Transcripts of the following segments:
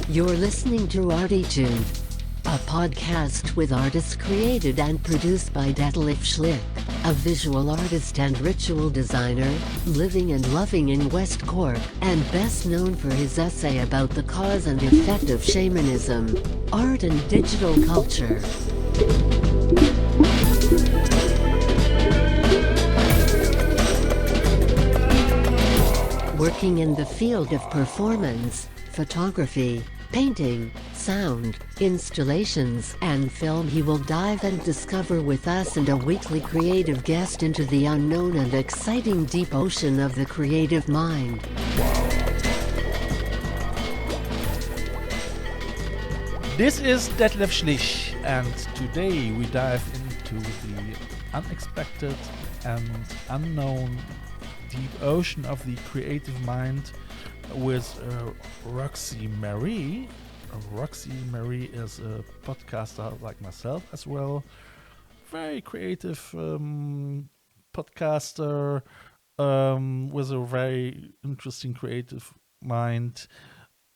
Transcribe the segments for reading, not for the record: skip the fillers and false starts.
You're listening to ArTEEtude, a podcast with artists created and produced by Detlef Schlich, a visual artist and ritual designer, living and loving in West Cork, and best known for his essay about the cause and effect of shamanism, art and digital culture. Working in the field of performance, photography, painting, sound, installations, and film, he will dive and discover with us and a weekly creative guest into the unknown and exciting deep ocean of the creative mind. This is Detlef Schlich, and today we dive into the unexpected and unknown deep ocean of the creative mind with Roxie Marie. Roxie Marie is a podcaster like myself as well. Very creative podcaster with a very interesting creative mind.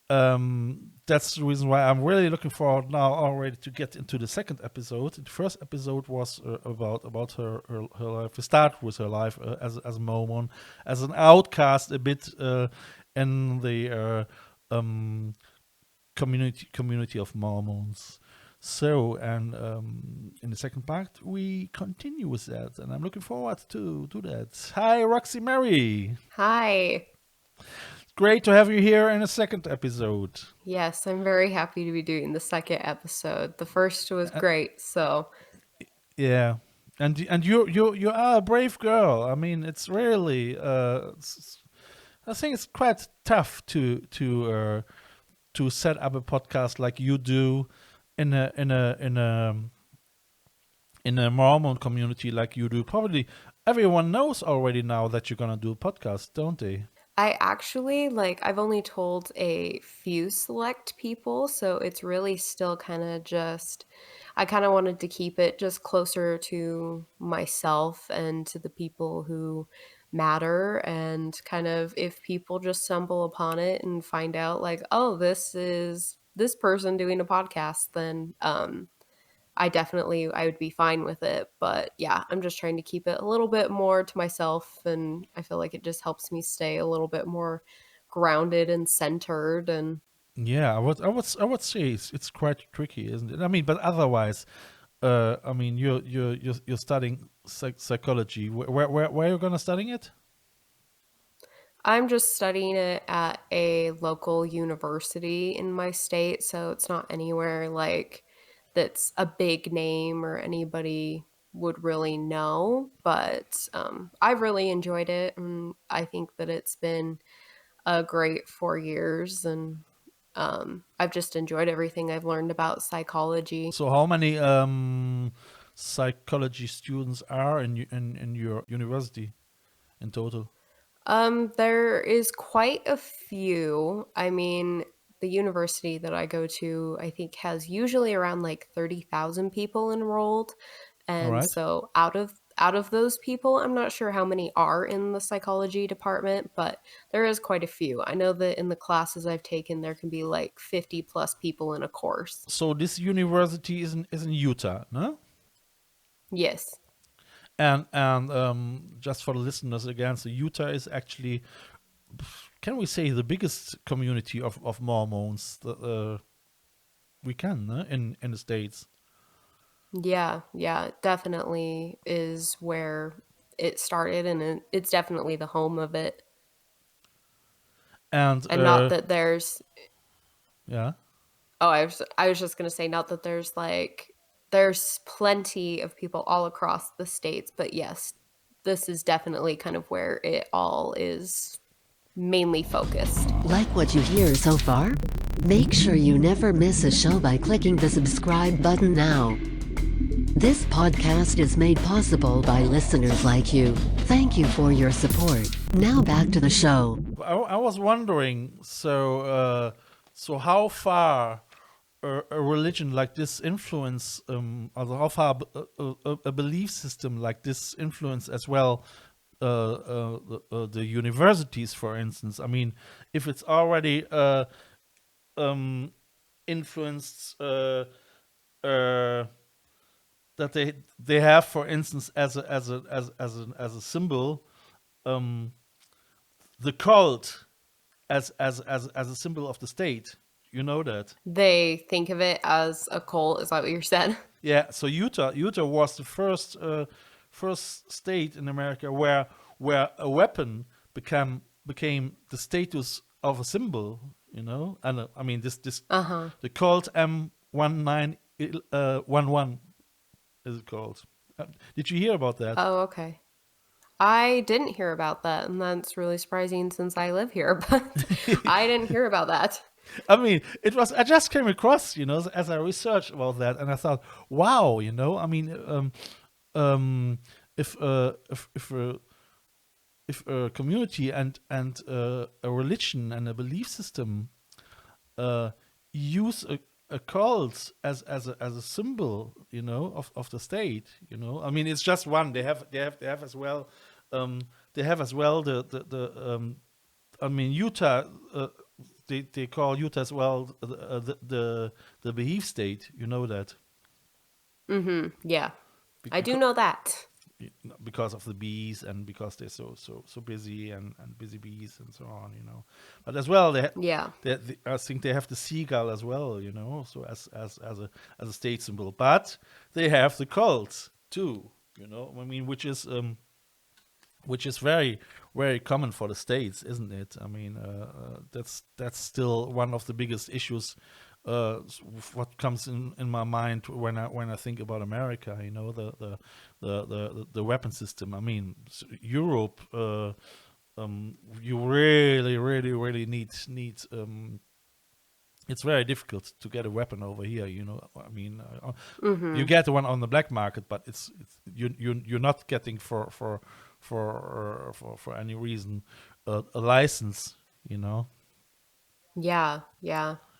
That's the reason why I'm really looking forward now already to get into the second episode. The first episode was about her life. We start with her life as a Mormon, as an outcast a bit in the community of Mormons. So, and in the second part, we continue with that, and I'm looking forward to that. Hi, Roxie Marie. Hi. Great to have you here in a second episode. Yes, I'm very happy to be doing the second episode. The first was great, so yeah, and you are a brave girl. I mean, it's really I think it's quite tough to set up a podcast like you do in a Mormon community like you do. Probably everyone knows already now that you're gonna do a podcast, don't they? I actually, I've only told a few select people, so it's really still kind of just, I kind of wanted to keep it just closer to myself and to the people who matter, and kind of if people just stumble upon it and find out like, oh, this is this person doing a podcast, then I would be fine with it. But yeah, I'm just trying to keep it a little bit more to myself, and I feel like it just helps me stay a little bit more grounded and centered. And Yeah, I would say it's quite tricky, isn't it? I mean, but otherwise, I mean, you're studying psychology. Where are you gonna studying it? I'm just studying it at a local university in my state, so it's not anywhere like that's a big name or anybody would really know. But I've really enjoyed it, and I think that it's been a great 4 years, and I've just enjoyed everything I've learned about psychology. So, how many psychology students are in your university in total? There is quite a few. I mean, the university that I go to, I think, has usually around like 30,000 people enrolled. All And right. so out of those people, I'm not sure how many are in the psychology department, but there is quite a few. I know that in the classes I've taken, there can be like 50 plus people in a course. So this university is in Utah, no? Yes. And just for the listeners again, so Utah is actually, can we say, the biggest community of Mormons that we can in the States. Yeah, it definitely is where it started, and it's definitely the home of it. And not that there's yeah. Oh, I was just gonna say, not that there's plenty of people all across the states, but yes, this is definitely kind of where it all is mainly focused. Like what you hear so far? Make sure you never miss a show by clicking the subscribe button now. This podcast is made possible by listeners like you. Thank you for your support. Now back to the show. I was wondering, so how far a religion like this influence, or how far a belief system like this influence as well the universities, for instance. I mean, if it's already influenced that they have, for instance, as a symbol, um, the cult as a symbol of the state. You know that. They think of it as a cult. Is that what you said? Yeah. So Utah was the first state in America where a weapon became the status of a symbol. You know, and I mean this the cult M1911 is it called? Did you hear about that? Oh, okay. I didn't hear about that, and that's really surprising since I live here, but I didn't hear about that. I mean, I just came across, as I researched about that, and I thought, wow, I mean, if a community and a religion and a belief system use a cult as a symbol, of the state, I mean, it's just one. They have as well. They have as well the I mean, Utah. They call Utah as well the belief state. You know that. Yeah, I do know that. Because of the bees and because they're so busy and busy bees and so on, But as well, I think they have the seagull as well, So as a state symbol, but they have the cult too, I mean, which is very, very common for the states, isn't it? I mean, that's still one of the biggest issues. What comes in my mind when I think about America, the weapon system. I mean, Europe, you really need. It's very difficult to get a weapon over here. I mean, you get one on the black market, but it's you're not getting for any reason a license. Yeah.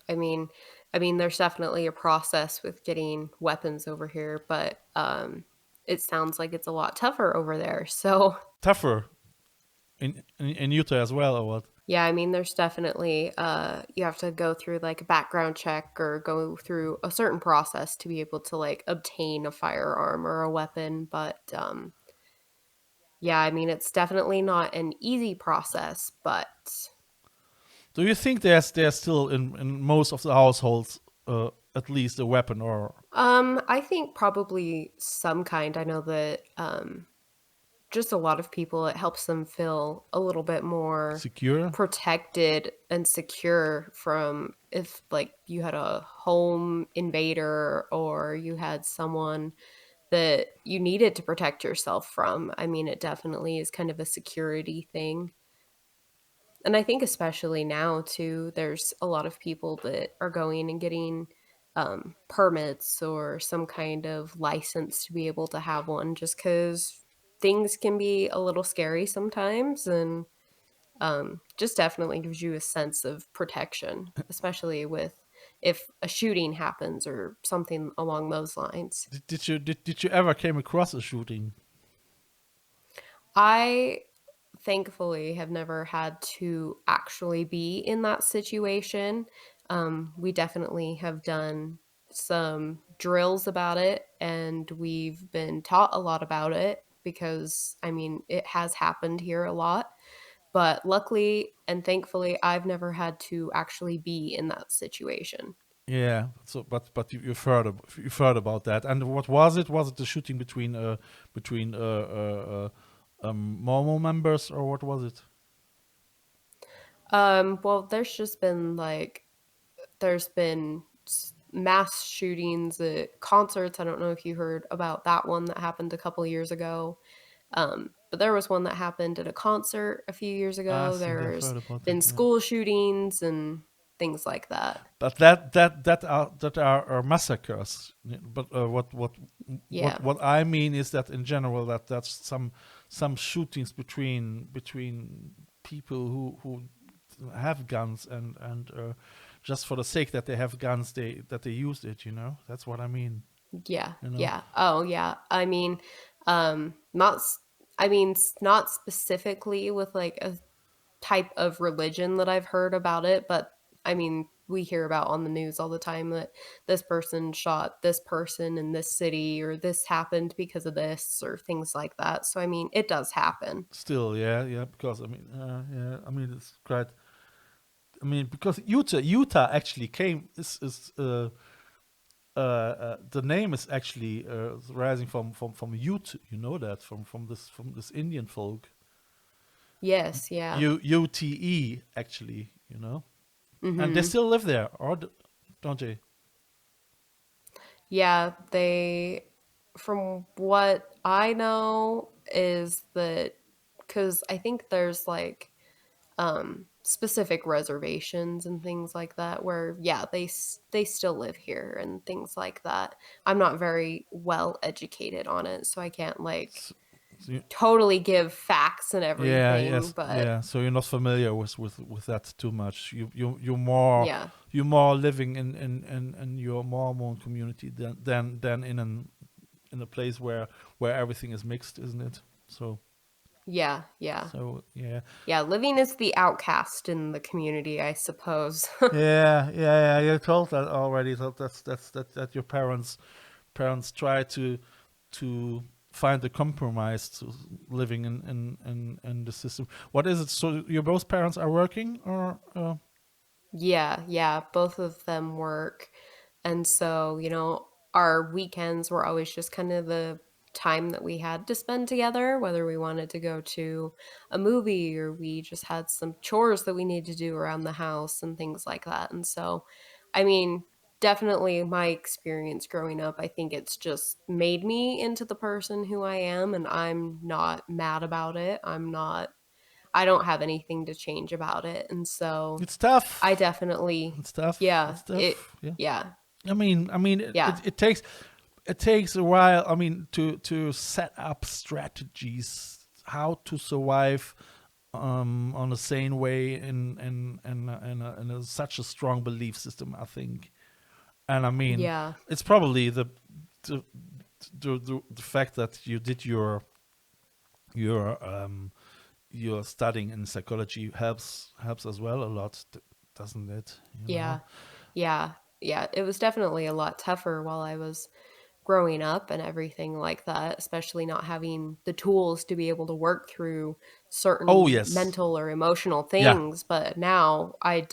I mean, there's definitely a process with getting weapons over here, but it sounds like it's a lot tougher over there. So tougher in Utah as well, or what? Yeah, I mean, there's definitely you have to go through like a background check or go through a certain process to be able to like obtain a firearm or a weapon. But yeah, I mean, it's definitely not an easy process, but. Do you think there's still in most of the households at least a weapon or? I think probably some kind. I know that just a lot of people, it helps them feel a little bit more secure, protected and secure from if like you had a home invader or you had someone that you needed to protect yourself from. I mean, it definitely is kind of a security thing. And I think especially now too, there's a lot of people that are going and getting permits or some kind of license to be able to have one, just because things can be a little scary sometimes, and just definitely gives you a sense of protection, especially with if a shooting happens or something along those lines. Did you ever came across a shooting? I thankfully have never had to actually be in that situation. We definitely have done some drills about it, and we've been taught a lot about it because, I mean, it has happened here a lot. But luckily and thankfully, I've never had to actually be in that situation. Yeah. So, but you've heard about that. And what was it? Was it the shooting between Mormon members, or what was it? Well, there's been mass shootings at concerts. I don't know if you heard about that one that happened a couple years ago. But there was one that happened at a concert a few years ago. There's been school shootings and things like that. But that are massacres. But what I mean is that in general that's some shootings between people who have guns and just for the sake that they have guns, that they used it. That's what I mean. Yeah. You know? Yeah. Oh, yeah. I mean, not specifically with like a type of religion that I've heard about it, but I mean, we hear about on the news all the time that this person shot this person in this city, or this happened because of this, or things like that. So I mean, it does happen. Still, yeah, because I mean, it's quite. I mean, because Utah actually came is the name is actually rising from Ute. You know that from this Indian folk. Yes, yeah. UTE actually, and they still live there, or don't they? Yeah, from what I know is that, because I think there's like specific reservations and things like that where, yeah, they still live here and things like that. I'm not very well educated on it, so I can't like So totally give facts and everything, yes, but yeah. So you're not familiar with that too much. You're more yeah. you're more living in your Mormon community than in a place where everything is mixed, isn't it? So Yeah, yeah. so yeah. Yeah, living as the outcast in the community, I suppose. Yeah. You told that already. So that your parents try to find a compromise to living in the system. What is it? So your both parents are working, or Yeah, both of them work. And so, our weekends were always just kind of the time that we had to spend together, whether we wanted to go to a movie or we just had some chores that we needed to do around the house and things like that. And so, I mean, definitely my experience growing up, I think it's just made me into the person who I am, and I'm not mad about it. I don't have anything to change about it. And so it's tough. I definitely, It's tough. yeah, It's tough. Yeah. yeah, I mean, yeah, it takes a while. I mean, to set up strategies how to survive on a sane way in such a strong belief system, I think. And I mean, yeah, it's probably the fact that you did your studying in psychology helps as well a lot, doesn't it? yeah, yeah, yeah. It was definitely a lot tougher while I was growing up and everything like that, especially not having the tools to be able to work through Oh certain yes, mental or emotional yeah, things. But now I'm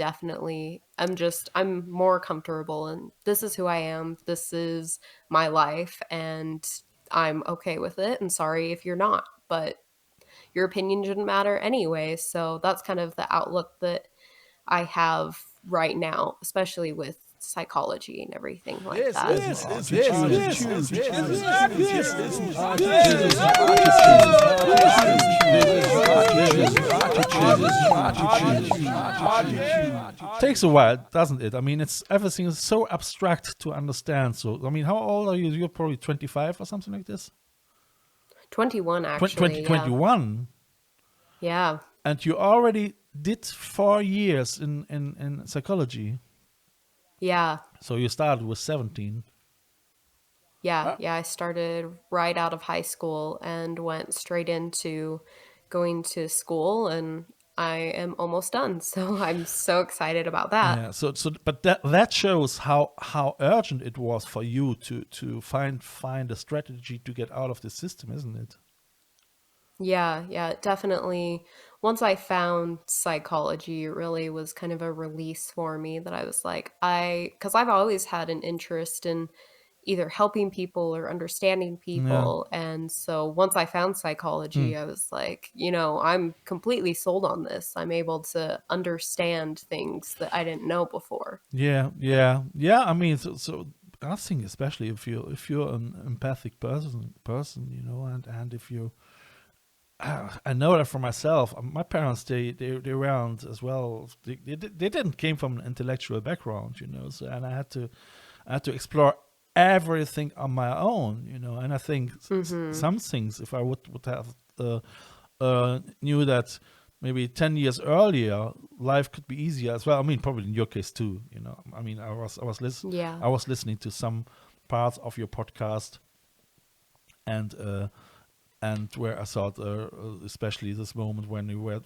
more comfortable, and this is who I am. This is my life, and I'm okay with it. And sorry if you're not, but your opinion shouldn't matter anyway. So that's kind of the outlook that I have right now, especially with psychology and everything like that. Takes a while, doesn't it? I mean, everything is so abstract to understand. So I mean, how old are you? You're probably 25 or something like this. 21, actually. 2021. Yeah. And you already did 4 years in psychology. Yeah. So you started with 17. Yeah. I started right out of high school and went straight into going to school, and I am almost done. So I'm so excited about that. Yeah. But that shows how urgent it was for you to find a strategy to get out of the system, isn't it? Yeah, definitely. Once I found psychology, it really was kind of a release for me, that I was like, because I've always had an interest in either helping people or understanding Yeah. people. And so once I found Hmm. psychology, I was like, I'm completely sold on this. I'm able to understand things that I didn't know before. Yeah. I mean, so I think especially if you're an empathic person, and if you, I know that for myself. My parents, they weren't as well. They didn't came from an intellectual background, So, and I had to explore everything on my own, And I think some things, if I would have knew that maybe 10 years earlier, life could be easier as well. I mean, probably in your case too. I mean, I Yeah. was listening to some parts of your podcast, and where I thought, especially this moment when you were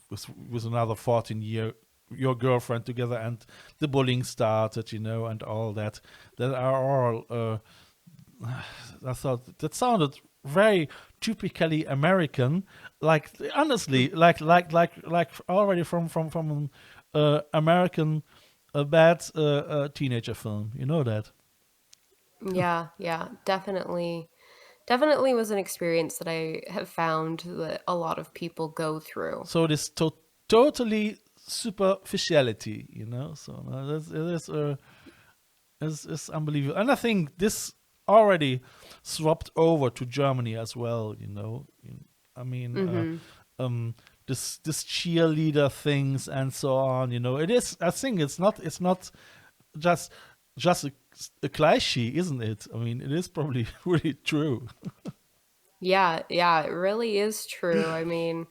with another 14-year your girlfriend together, and the bullying started, and all that are all. I thought that sounded very typically American, like honestly, like already from an American bad teenager film. You know that. Yeah, yeah, definitely was an experience that I have found that a lot of people go through. So this totally superficiality, So it is unbelievable, and I think this already swapped over to Germany as well. I mean, Mhm. this cheerleader things and so on. It is. I think it's not just just a cliche, isn't it? I mean, it is probably really true. Yeah, yeah, it really is true. I mean,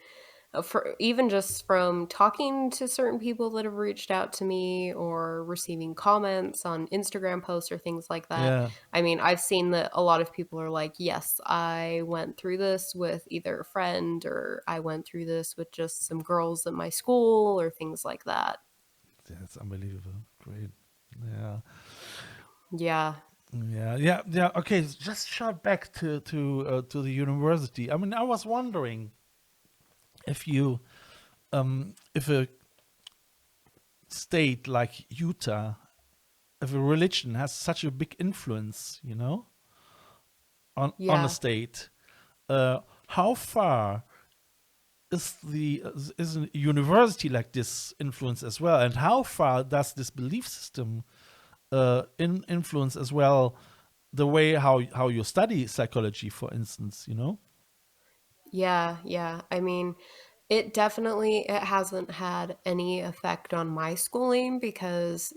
for even just from talking to certain people that have reached out to me or receiving comments on Instagram posts or things like that. Yeah. I mean, I've seen that a lot of people are like, "Yes, I went through this with either a friend or I went through this with just some girls at my school or things like that." That's unbelievable. Great. Yeah. Yeah. Yeah. Okay, just short back to the university. I mean, I was wondering if you if a state like Utah, if a religion has such a big influence, on a Yeah. state, how far is a university like this influence as well, and how far does this belief system influence as well the way how you study psychology, for instance? Yeah, yeah. I mean, it hasn't had any effect on my schooling because,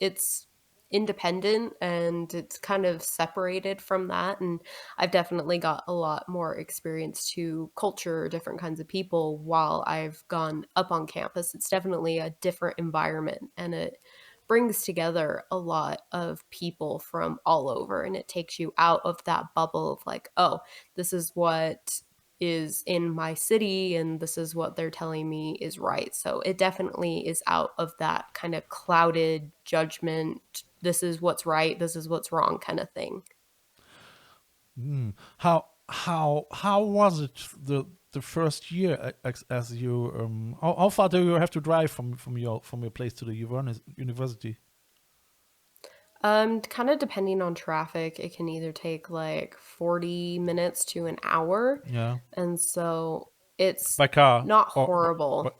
it's independent and it's kind of separated from that. And I've definitely got a lot more experience to culture different kinds of people while I've gone up on campus. It's definitely a different environment and it brings together a lot of people from all over and it takes you out of that bubble of like, oh, this is what is in my city and this is what they're telling me is right. So it definitely is out of that kind of clouded judgment. This is what's right, this is what's wrong kind of thing. How was it the first year, as you how far do you have to drive from your place to the university? Kind of depending on traffic, it can either take like 40 minutes to an hour. Yeah. And so it's By car not or horrible.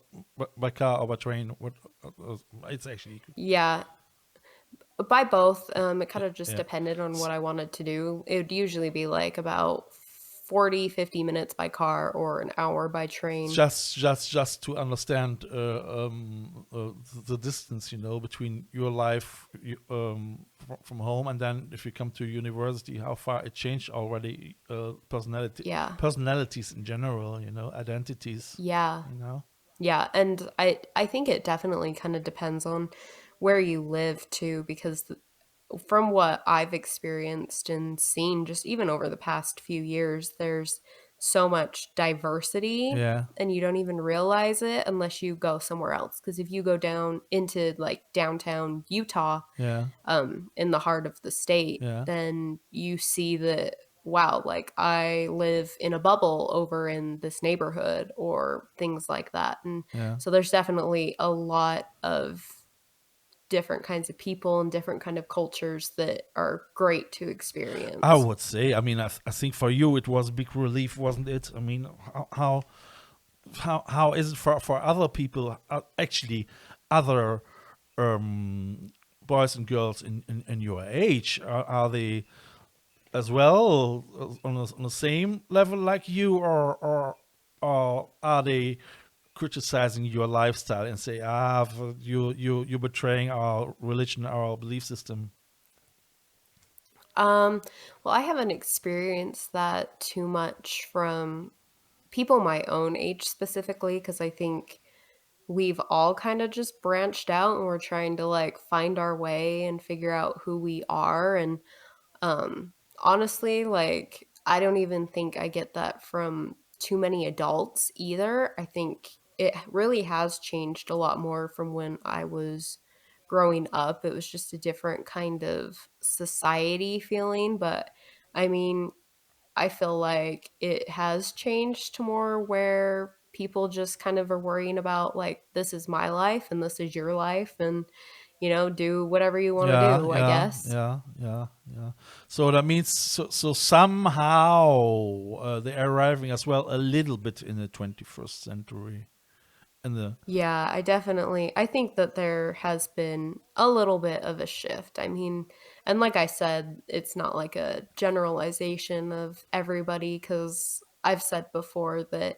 by car or by train? What it's actually. Yeah, by both. It kind of just Yeah. depended on what I wanted to do. It would usually be like about 40, 50 minutes by car or an hour by train. Just to understand the distance, between your life from home, and then if you come to university, how far it changed already, Yeah. personalities in general, identities, Yeah. you know. Yeah, and I think it definitely kind of depends on where you live too because from what I've experienced and seen just even over the past few years, there's so much diversity Yeah. and you don't even realize it unless you go somewhere else. Because if you go down into like downtown Utah, Yeah. in the heart of the state, Yeah. then you see that, wow, like I live in a bubble over in this neighborhood or things like that. And Yeah. so there's definitely a lot of different kinds of people and different kind of cultures that are great to I experience. would say. I mean, I think for you it was a big relief, wasn't it? I mean, how is it for other people? Actually, other boys and girls in your age, are they as well on the same level like you, or are they criticizing your lifestyle and say, you're betraying our religion, our belief system? Um, well, I haven't experienced that too much from people my own age specifically, because I think we've all kind of just branched out and we're trying to like find our way and figure out who we are. And honestly, like, I don't even think I get that from too many adults either. I think it really has changed a lot more from when I was growing up. It was just a different kind of society feeling. But I mean, I feel like it has changed to more where people just kind of are worrying about, like, this is my life and this is your life, and, do whatever you want to Yeah, do, I yeah, guess. yeah. So that means so somehow they're arriving as well a little bit in the 21st century. In the Yeah, I think that there has been a little bit of a shift. I mean, and like I said, it's not like a generalization of everybody, because I've said before that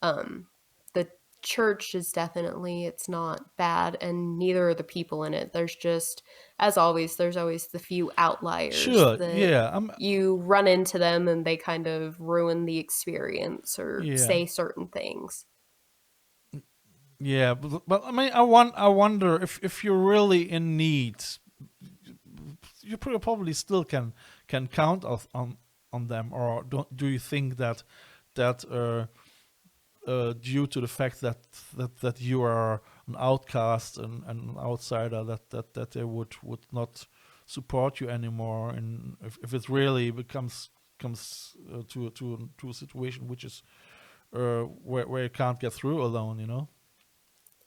um, the church is definitely, it's not bad, and neither are the people in it. There's just, as always, there's always the few outliers sure, that yeah, you run into them and they kind of ruin the experience or yeah. say certain things. Yeah, but I mean, I wonder if you're really in need, you probably still can count on them, or do you think that due to the fact that you are an outcast and an outsider, that they would not support you anymore, and if it really comes to a situation which is where you can't get through alone, you know?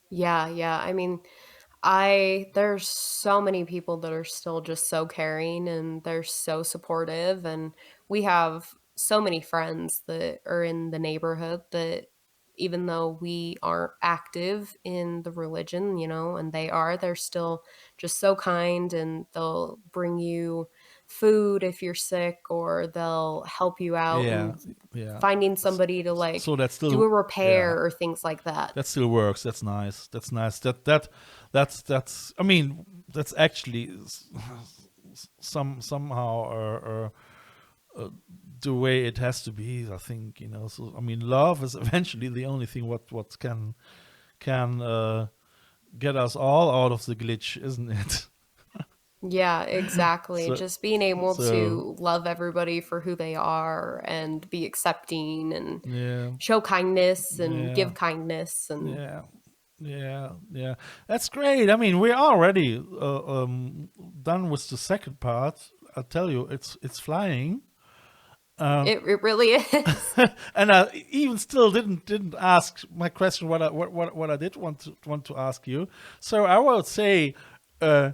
Yeah, yeah. I mean, there's so many people that are still just so caring and they're so supportive, and we have so many friends that are in the neighborhood that even though we aren't active in the religion, and they're still just so kind, and they'll bring you food if you're sick, or they'll help you out Yeah, and yeah. finding somebody to like So that do a still, yeah, repair or things like that. that still works. That's nice. That's nice. That's. I mean, that's actually somehow the way it has to be. I think, you know. So I mean, love is eventually the only thing what can get us all out of the glitch, isn't it? Yeah, exactly. So Just being able so to love everybody for who they are and be accepting and yeah, show kindness and yeah, give kindness and yeah. Yeah. That's great. I mean, we're already done with the second part. I tell you, it's flying. it really is. And I even still didn't ask my question. What I did want to ask you. So I would say, uh,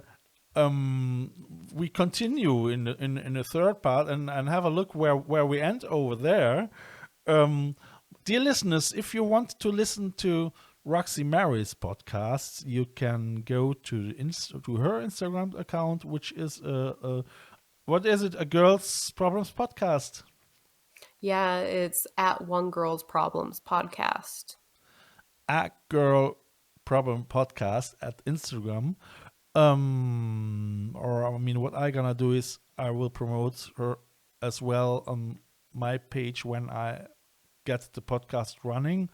we continue in the third part and have a look where we end over there. Dear listeners, if you want to listen to Roxie Marie's podcast, you can go to her Instagram account, which is what is it? A Girls Problems podcast. Yeah, it's at One Girl's Problems podcast. At Girl Problem Podcast at Instagram. Or I mean, what I gonna do is I will promote her as well on my page when I get the podcast running.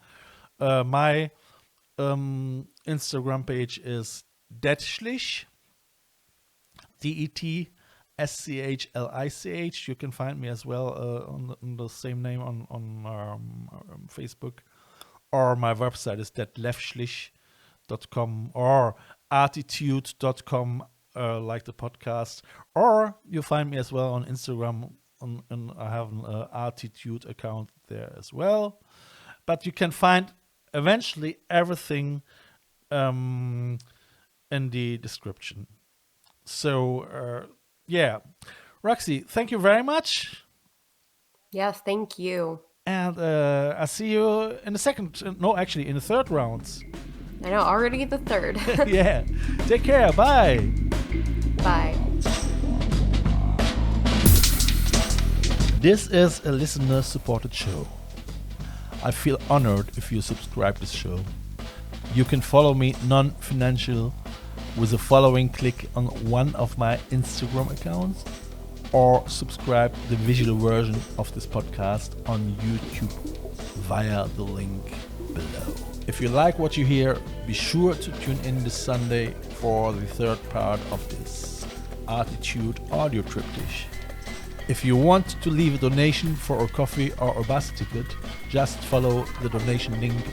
My Instagram page is Detlef Schlich, DETSCHLICH. You can find me as well on the same name on Facebook, or my website is detlefschlich.com or ArTEEtude.com, like the podcast, or you find me as well on Instagram, and I have an ArTEEtude account there as well. But you can find eventually everything in the description. So yeah, Roxie, thank you very much. Yes, thank you. And I see you in the in the third round. I know, already the third. Yeah. Take care. Bye. Bye. This is a listener-supported show. I feel honored if you subscribe this show. You can follow me non-financial with the following click on one of my Instagram accounts, or subscribe the visual version of this podcast on YouTube via the link below. If you like what you hear, be sure to tune in this Sunday for the third part of this ArTEEtude audio triptych. If you want to leave a donation for a coffee or a bus ticket, just follow the donation link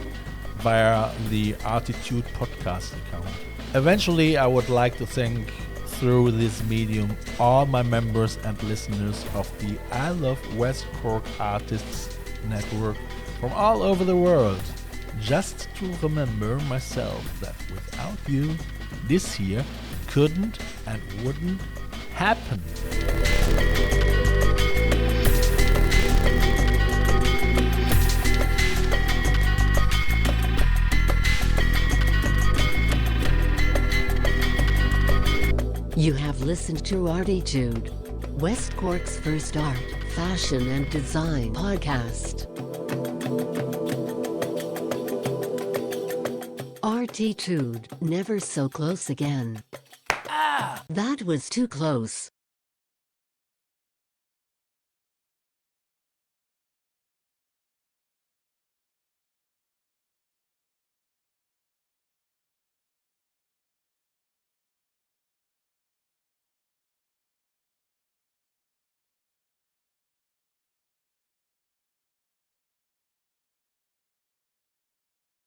via the ArTEEtude podcast account. Eventually, I would like to thank, through this medium, all my members and listeners of the I Love West Cork Artists Network from all over the world. Just to remember myself that without you, this here couldn't and wouldn't happen. You have listened to ArTEEtude, West Cork's first art, fashion and design podcast. ArTEEtude, never so close again. That was too close.